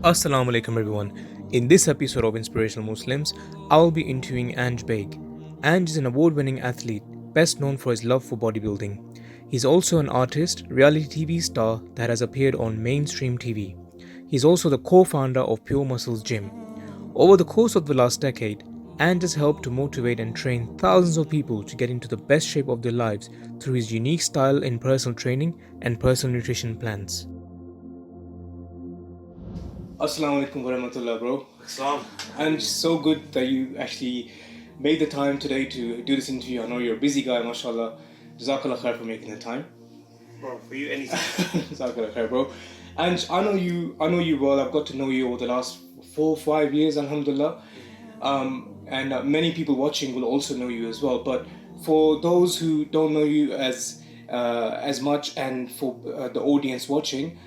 Assalamu alaikum everyone. In this episode of Inspirational Muslims, I will be interviewing Anj Baig. Anj is an award-winning athlete, best known for his love for bodybuilding. He's also an artist, reality TV star that has appeared on mainstream TV. He's also the co-founder of Pure Muscles Gym. Over the course of the last decade, Anj has helped to motivate and train thousands of people to get into the best shape of their lives through his unique style in personal training and personal nutrition plans. Assalamu alaikum warahmatullah, bro. Islam. And so good that you actually made the time today to do this interview. I know you're a busy guy, mashallah. Jazakallah khair for making the time. Bro, for you, anything. Jazakallah khair, bro. And I know you well. I've got to know you over the last 4 or 5 years, alhamdulillah. And many people watching will also know you as well. But for those who don't know you as much, and for the audience watching,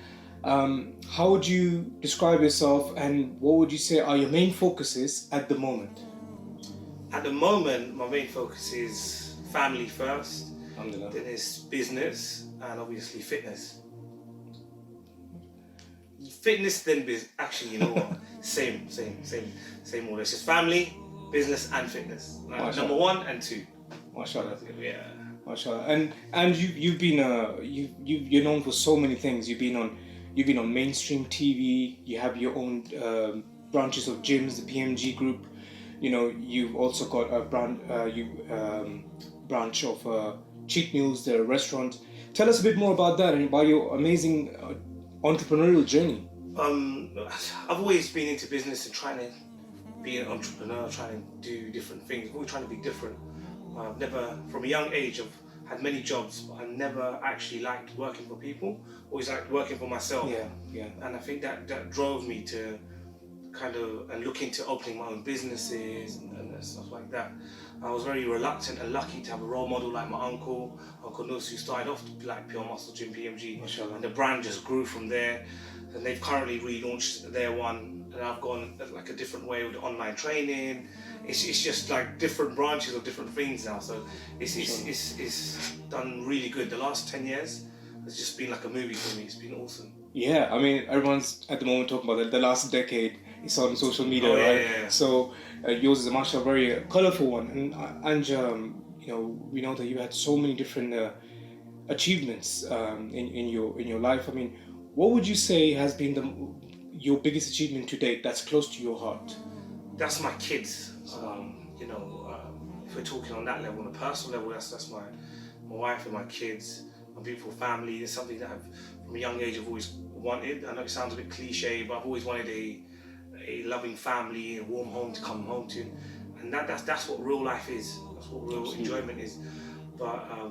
how would you describe yourself, and what would you say are your main focuses at the moment? At the moment, my main focus is family first, Alhamdulillah. then it's business, and obviously fitness. Fitness, then business. Actually, you know what? Same order. It's just family, business, and fitness. Number 1 and 2. MashaAllah. Yeah. MashaAllah. And you've been you're known for so many things. You've been on mainstream TV. You have your own branches of gyms, the PMG group. You know, you've also got a branch of cheat meals, the restaurant. Tell us a bit more about that and about your amazing entrepreneurial journey. I've always been into business and trying to be an entrepreneur, trying to do different things, always trying to be different. I've never, from a young age, I've had many jobs, but I never actually liked working for people. Always liked working for myself. Yeah. And I think that drove me to kind of look into opening my own businesses and stuff like that. I was very reluctant and lucky to have a role model like my Uncle Nus, who started off like Pure Muscle Gym PMG, Mashallah. and the brand just grew from there. And they've currently relaunched their one, and I've gone like a different way with online training. It's just like different branches of different things now. So it's done really good. The last 10 years has just been like a movie for me. It's been awesome. Yeah, I mean, everyone's at the moment talking about the last decade. It's on social media, right? Yeah. So yours is a mashallah very colourful one, and you know, we know that you had so many different achievements in your life. I mean, what would you say has been your biggest achievement to date that's close to your heart? That's my kids. You know, if we're talking on that level, on a personal level, that's my wife and my kids, my beautiful family. It's something that from a young age I've always wanted. I know it sounds a bit cliche, but I've always wanted a loving family, a warm home to come home to, and that's what real life is. That's what real enjoyment is. But I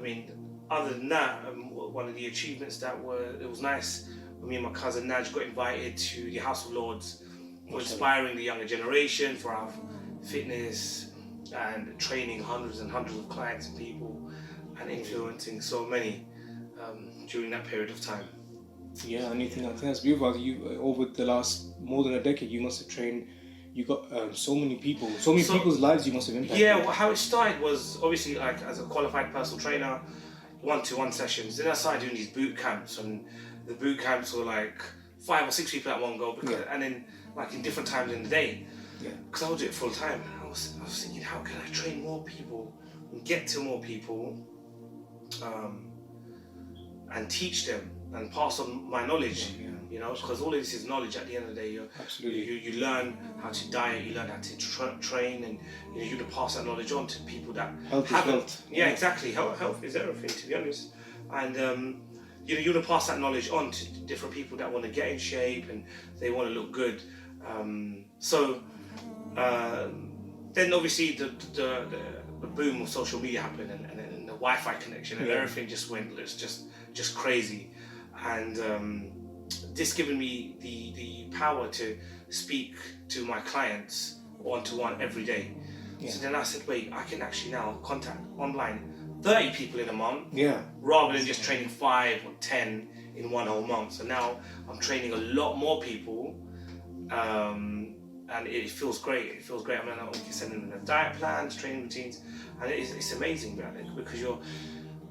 mean, other than that, one of the achievements it was nice when me and my cousin Naj got invited to the House of Lords for inspiring the younger generation, for our fitness and training hundreds and hundreds of clients and people, and influencing so many during that period of time. Yeah, and I think that's beautiful. You over the last more than a decade, you must have trained. You got so many people's lives you must have impacted. Yeah, well, how it started was obviously like as a qualified personal trainer, 1-to-1 sessions. Then I started doing these boot camps, and the boot camps were like 5 or 6 people at one go, and then like in different times in the day. Yeah. Because I would do it full time. I was thinking, how can I train more people and get to more people, and teach them and pass on my knowledge. Yeah. You know, because all of this is knowledge at the end of the day. Absolutely. You learn how to diet, you learn how to train, and you're going to pass that knowledge on to people that Health haven't. is wealth. Yeah, exactly. Health is everything, to be honest. And you're going to pass that knowledge on to different people that want to get in shape and they want to look good. Then obviously the boom of social media happened, and the Wi-Fi connection and everything just went just crazy. And this given me the power to speak to my clients one-to-one every day. Yeah. So then I said, wait, I can actually now contact online 30 people in a month, rather than just training 5 or 10 in one whole month. So now I'm training a lot more people, and it feels great. It feels great. I mean, I'm sending them diet plans, training routines, and it's amazing, man, because you're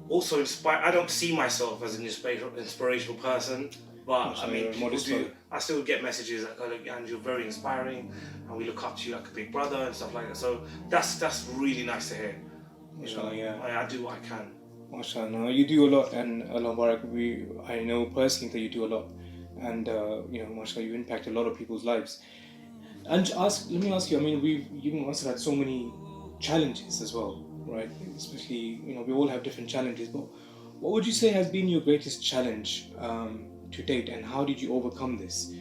also inspired. I don't see myself as an inspirational person, but I mean, people do. I still get messages like, "Oh, look, and you're very inspiring, and we look up to you like a big brother and stuff like that." So that's really nice to hear. I do what I can. MashaAllah, no, you do a lot, and Allah Barak, I know personally that you do a lot, and MashaAllah, you impact a lot of people's lives. And let me ask you. I mean, you also had so many challenges as well, right? Especially, we all have different challenges. But what would you say has been your greatest challenge to date, and how did you overcome this?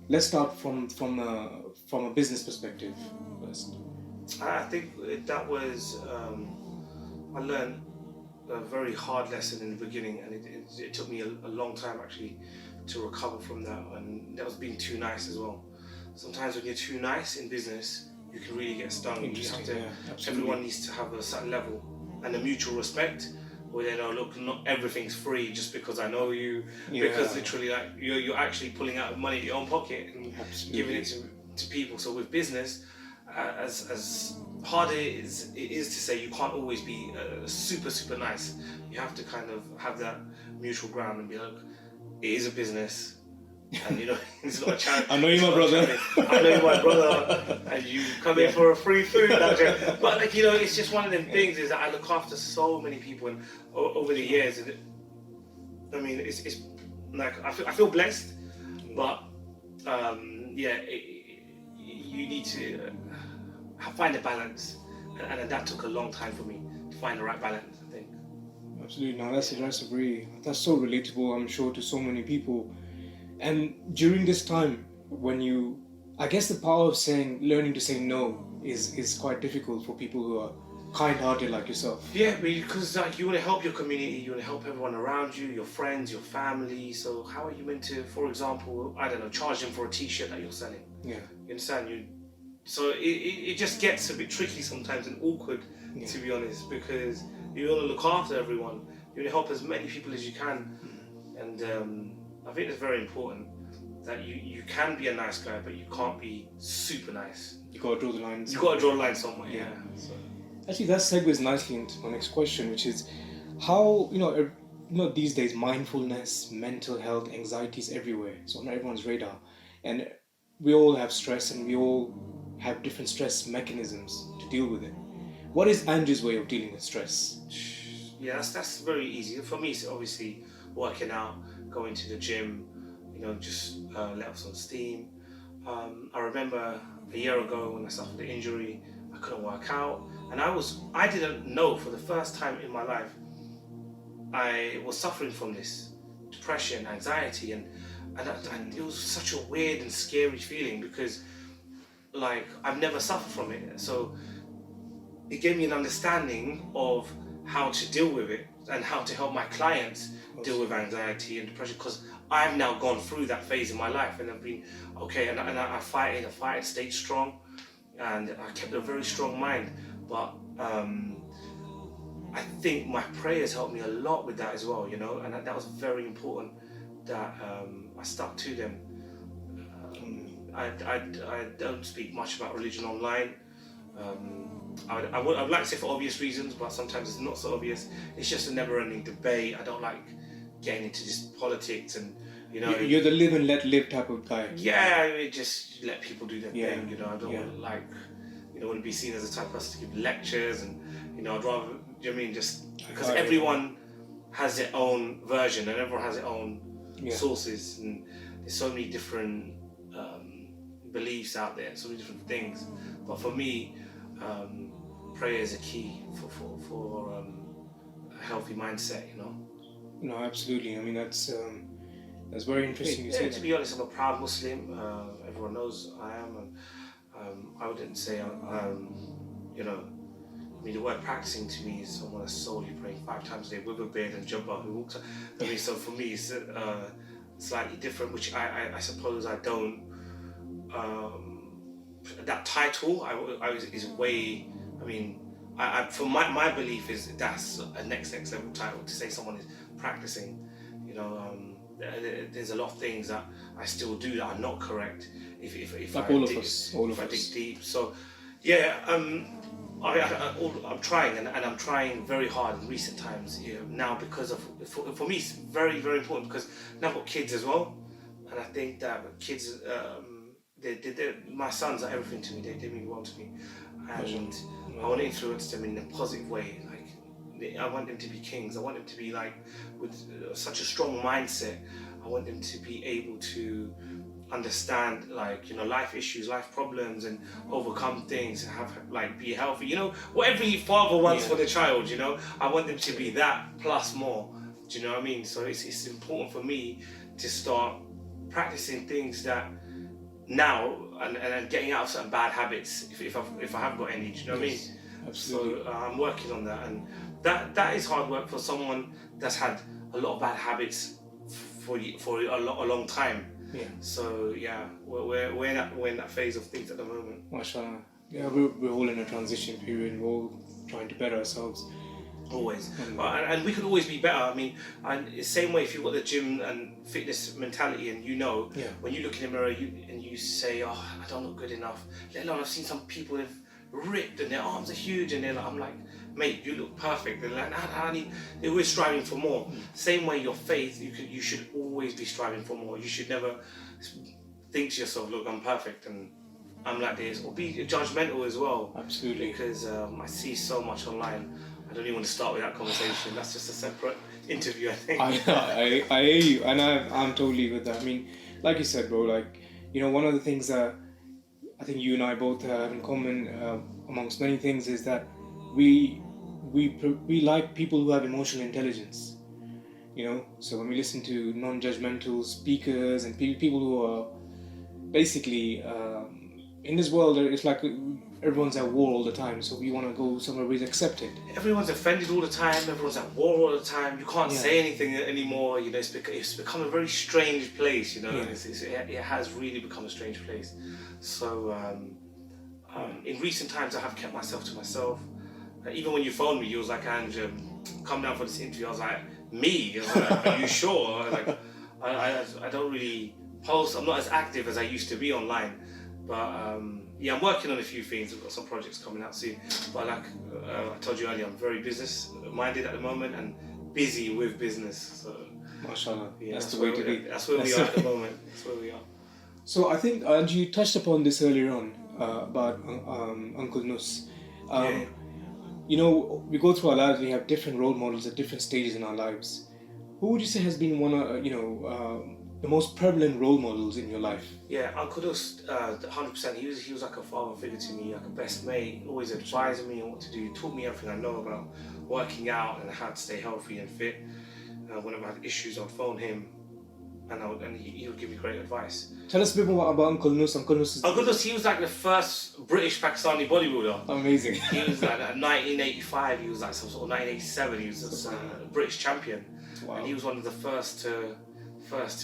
Let's start from a business perspective first. I think that was I learned a very hard lesson in the beginning, and it took me a long time actually to recover from that, and that was being too nice as well. Sometimes when you're too nice in business, you can really get stung. You have to. Everyone needs to have a certain level and a mutual respect, where they know, look, not everything's free just because I know you. Because literally, like you're actually pulling out money in your own pocket and giving it to people. So with business, as hard it is to say, you can't always be super nice. You have to kind of have that mutual ground and be like, it is a business. And it's not a charity. I know you're my brother. I know you're my brother, and you come in for a free food. But it's just one of them things. Is that I look after so many people, and over the years, and I mean, it's like I feel blessed, but you need to find a balance, and that took a long time for me to find the right balance, I think. Absolutely, no, that's so relatable, I'm sure, to so many people. And during this time, I guess the power of learning to say no is quite difficult for people who are kind-hearted like yourself. Yeah, because you want to help your community, you want to help everyone around you, your friends, your family. So how are you meant to, for example, I don't know, charge them for a T-shirt that you're selling? Yeah. You understand? So it just gets a bit tricky sometimes and awkward, to be honest, because you want to look after everyone. You want to help as many people as you can, and I think it's very important that you can be a nice guy, but you can't be super nice. You got to draw the line. You got to draw the line somewhere. Yeah. So. Actually, that segues nicely into my next question, which is how these days mindfulness, mental health, anxiety is everywhere. It's on everyone's radar, and we all have stress, and we all have different stress mechanisms to deal with it. What is Anj's way of dealing with stress? Yeah, that's very easy. For me, it's obviously working out, going to the gym, just let off some steam. I remember a year ago when I suffered the injury, I couldn't work out, and I didn't know, for the first time in my life, I was suffering from this depression, anxiety, and it was such a weird and scary feeling, because I've never suffered from it. So it gave me an understanding of how to deal with it and how to help my clients deal with anxiety and depression, because I've now gone through that phase in my life, and I've been okay, and I fight, stayed strong, and I kept a very strong mind. But I think my prayers helped me a lot with that as well, and that was very important, that I stuck to them. I don't speak much about religion online. I would like to say for obvious reasons, but sometimes it's not so obvious. It's just a never-ending debate. I don't like getting into just politics, and you're the live and let live type of guy. Yeah, just let people do their thing. I don't want to be seen as a type of person to give lectures, and I'd rather, just because everyone has their own version and everyone has their own sources, and there's so many different beliefs out there, so many different things. But for me, prayer is a key for a healthy mindset. No, absolutely. I mean, that's very interesting. To be honest, I'm a proud Muslim. Everyone knows I am, and I wouldn't say the word practicing to me is someone that's solely praying 5 times a day with a beard and jubba who walks. So for me, it's slightly different, which I suppose I don't. That title is way. For my belief is that's a next level title to say someone is practicing. there's a lot of things that I still do that are not correct. If Like I all dig, of us, all if of I dig us. deep. So, yeah, I'm trying, and I'm trying very hard in recent times. You know, now because of for me, it's very very important because now I've got kids as well, and I think that kids, my sons are everything to me. They mean the world to me, and I want to influence them in a positive way. Like I want them to be kings. I want them to be like with such a strong mindset. I want them to be able to understand, like, you know, life issues, life problems, and overcome things, and have like be healthy. You know, what every father wants for the child. You know, I want them to be that plus more. Do you know what I mean? So it's important for me to start practicing things that now, and getting out of certain bad habits if I have got any. Do you know what I mean? Absolutely. So I'm working on that, and that is hard work for someone that's had a lot of bad habits for a long time. Yeah. So yeah, we're in that phase of things at the moment. MashaAllah. Yeah, we're all in a transition period. We're all trying to better ourselves. Always, and we could always be better. I mean, and the same way, if you've got the gym and fitness mentality, and you know, when you look in the mirror, you say, "Oh, I don't look good enough." Let alone, I've seen some people that have ripped and their arms are huge, and I'm like, "Mate, you look perfect." They're like, they're always striving for more. Same way, your faith, you should always be striving for more. You should never think to yourself, "Look, I'm perfect and I'm like this," or be judgmental as well. Absolutely. Because I see so much online. I don't even want to start with that conversation. That's just a separate interview, I think. I hear you, and I'm totally with that. I mean, like you said, bro, like, you know, one of the things that I think you and I both have in common, amongst many things, is that we like people who have emotional intelligence. You know, so when we listen to non-judgmental speakers and people who are basically in this world, it's like everyone's at war all the time, so we want to go somewhere where it's accepted. Everyone's offended all the time, everyone's at war all the time, you can't say anything anymore. You know, it's become a very strange place. You know, it has really become a strange place. So in recent times I have kept myself to myself. Even when you phoned me, you was like, "Anj, come down for this interview." I was like, "Me?" I was like, "Are you sure?" I was like, I don't really post, I'm not as active as I used to be online. But yeah, I'm working on a few things. I've got some projects coming out soon. But like I told you earlier, I'm very business minded at the moment and busy with business. So, MashaAllah, yeah, that's the way to be. That's where we are at the moment. That's where we are. So I think, and you touched upon this earlier on about Uncle Nus. You know, we go through our lives. We have different role models at different stages in our lives. Who would you say has been one of the most prevalent role models in your life? Yeah, Uncle Nus, 100%. He was like a father figure to me, like a best mate. Always advising me on what to do. Taught me everything I know about working out and how to stay healthy and fit. Whenever I had issues, I'd phone him, and he would give me great advice. Tell us a bit more about Uncle Nus. Uncle Nus, he was like the first British Pakistani bodybuilder. Amazing. He was like 1985. He was like some sort of 1987. He was a British champion, and he was one of the first to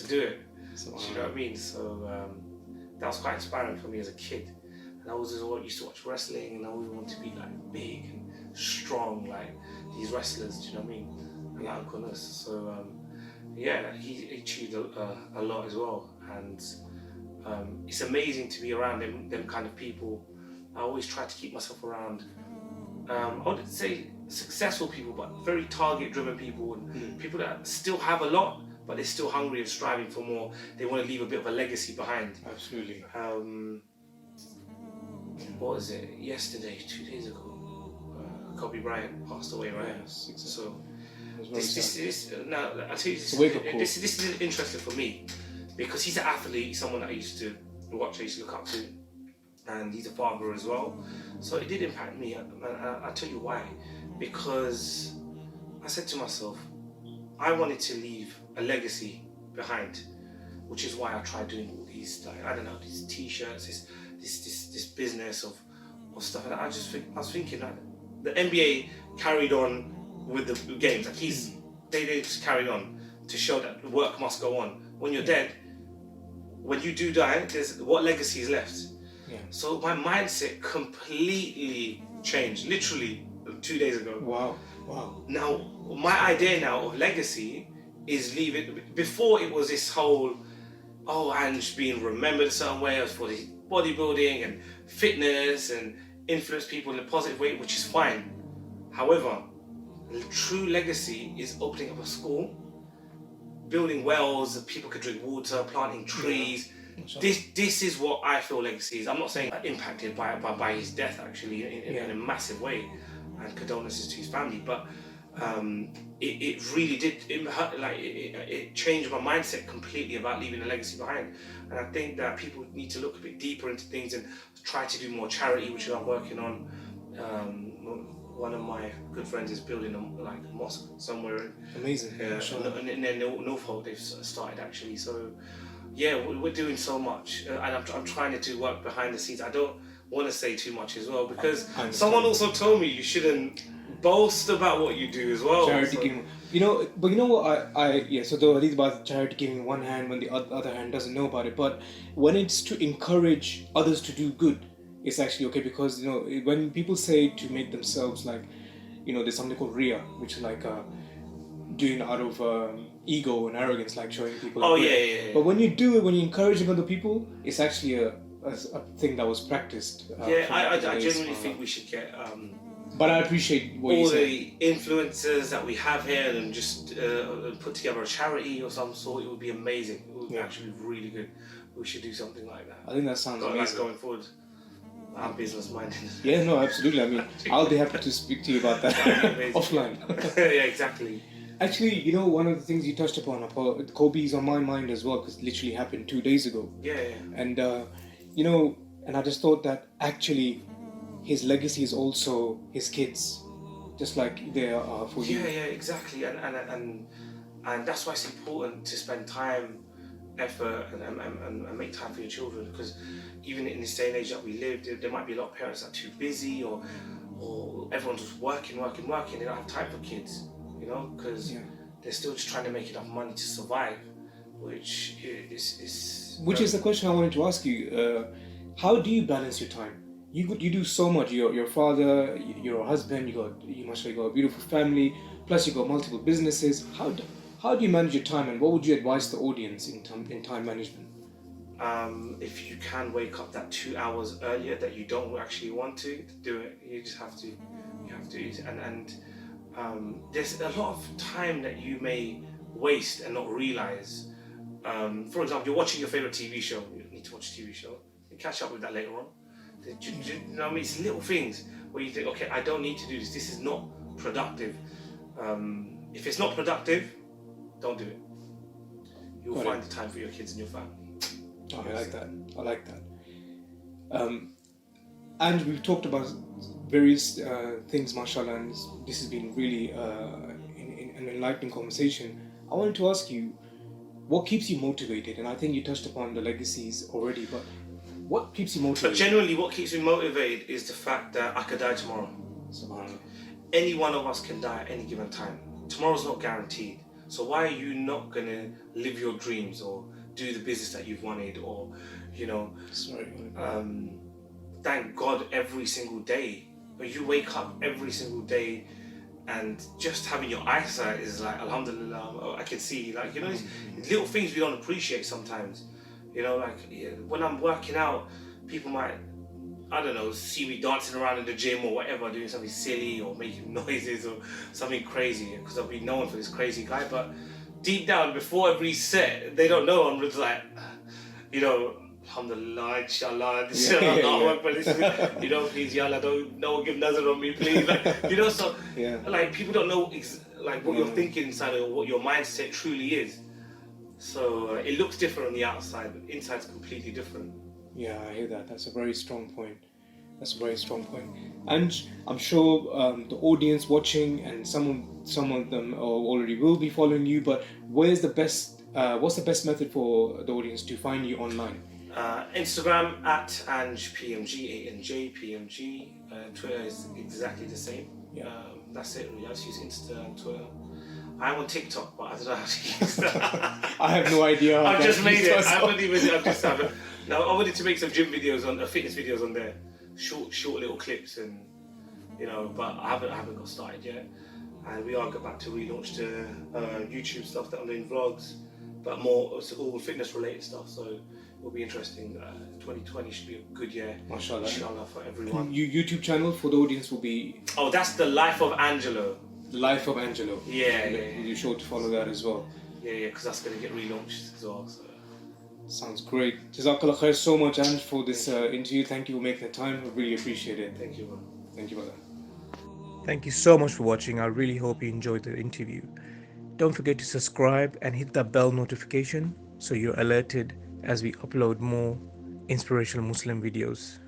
do it. Do you know what I mean? So that was quite inspiring for me as a kid. And I was used to watch wrestling, and I always wanted to be like big and strong, like these wrestlers. Do you know what I mean? And like Uncle Nus. So yeah, he achieved a lot as well, and it's amazing to be around them kind of people. I always try to keep myself around. I wouldn't say successful people, but very target-driven people, and people that still have a lot, but they're still hungry and striving for more. They want to leave a bit of a legacy behind. Absolutely. What was it? Yesterday, 2 days ago, Kobe Bryant passed away, right? Yes, exactly. So now I tell you, this is interesting for me because he's an athlete, someone that I used to watch, I used to look up to, and he's a father as well. So it did impact me. I'll tell you why. Because I said to myself, I wanted to leave a legacy behind, which is why I tried doing all these, like, I don't know, these t-shirts, this business of stuff. And I was thinking that the NBA carried on with the games. Like they just carried on to show that the work must go on. When you're dead, when you do die, there's what legacy is left. Yeah. So my mindset completely changed, literally 2 days ago. Wow. Now, my idea now of legacy is leaving. Before it was this whole, oh, Ange being remembered a certain way for his bodybuilding and fitness and influence people in a positive way, which is fine. However, the true legacy is opening up a school, building wells that people could drink water, planting trees. This is what I feel legacy is. I'm not saying impacted by his death actually in a massive way, and condolences to his family, but it really did. It changed my mindset completely about leaving a legacy behind. And I think that people need to look a bit deeper into things and try to do more charity, which I'm working on. One of my good friends is building a mosque somewhere. Amazing. And in Norfolk they've started actually. So yeah, we're doing so much, and I'm trying to do work behind the scenes. I don't want to say too much as well, because someone also told me you shouldn't boast about what you do as well. Charity giving, but you know what so the hadith about charity giving one hand when the other hand doesn't know about it. But when it's to encourage others to do good, it's actually okay, because when people say to make themselves there's something called riya, which is doing out of ego and arrogance, like showing people. Oh yeah. But when you do it, when you're encouraging other people, it's actually a thing that was practiced. I genuinely think we should get. But I appreciate what all you said. the influencers that we have here and just put together a charity or some sort. It would be amazing. It would be actually really good. We should do something like that. I think that sounds amazing. Going forward. I'm business minded. Yeah, no, absolutely. I mean, I'll be happy to speak to you about that offline. Yeah, exactly. Actually, one of the things you touched upon, Kobe's on my mind as well, because it literally happened 2 days ago. Yeah. And, and I just thought that actually his legacy is also his kids, just like they are for you. Yeah, exactly. And that's why it's important to spend time, effort, and make time for your children, because even in this day and age that we live, there might be a lot of parents that are too busy, or everyone's just working. They don't have time for kids, because they're still just trying to make enough money to survive, which is the question I wanted to ask you. How do you balance your time? You do so much. You're your father, you're a husband. You must have got a beautiful family. Plus, you got multiple businesses. How do you manage your time, and what would you advise the audience in time management? If you can wake up that 2 hours earlier that you don't actually want to do it, you just have to. You have to, and there's a lot of time that you may waste and not realize. For example, you're watching your favorite TV show. You need to watch a TV show. You catch up with that later on. You know what I mean? It's little things where you think, okay, I don't need to do this. This is not productive. If it's not productive, don't do it. You'll find the time for your kids and your family. Oh, I like that. And we've talked about various things, mashallah, and this has been really an enlightening conversation. I wanted to ask you, what keeps you motivated? And I think you touched upon the legacies already, but what keeps you motivated? But generally, what keeps me motivated is the fact that I could die tomorrow. Subhanallah. Any one of us can die at any given time. Tomorrow's not guaranteed. So why are you not going to live your dreams or do the business that you've wanted, or, thank God every single day. But you wake up every single day and just having your eyesight is like, alhamdulillah, I can see, these little things we don't appreciate sometimes. When I'm working out, people might, I don't know, see me dancing around in the gym or whatever, doing something silly or making noises or something crazy, because I've been known for this crazy guy. But deep down, before every set, they don't know. I'm just like, alhamdulillah, inshallah, this is, please, ya Allah, don't, no one give nazar on me, please. So, people don't know, what you're thinking inside or what your mindset truly is. So it looks different on the outside, but inside's completely different. Yeah, I hear that. That's a very strong point. And I'm sure the audience watching, and some of them already will be following you, but what's the best method for the audience to find you online? Instagram at AnjPMG, ANJPMG. Twitter is exactly the same. That's it really. I just use Insta and Twitter. I'm on TikTok, but I don't know how to use that. I have no idea. I've just made it. Now I wanted to make some gym videos fitness videos on there, short little clips, and but I haven't got started yet. and we are about to relaunch the YouTube stuff that I'm doing vlogs, but more it's all fitness related stuff. So it'll be interesting. 2020 should be a good year, Mashallah. inshallah, for everyone. YouTube channel for the audience will be Oh, that's the life of Anjelo. The Life of Anjelo. Yeah. You're sure to follow that as well. Yeah, because that's going to get relaunched as well. So. Sounds great. Jazakallah khair so much, Anj, for this interview. Thank you for making the time. I really appreciate it. Thank you, bro. Thank you, brother. Thank you so much for watching. I really hope you enjoyed the interview. Don't forget to subscribe and hit that bell notification so you're alerted as we upload more inspirational Muslim videos.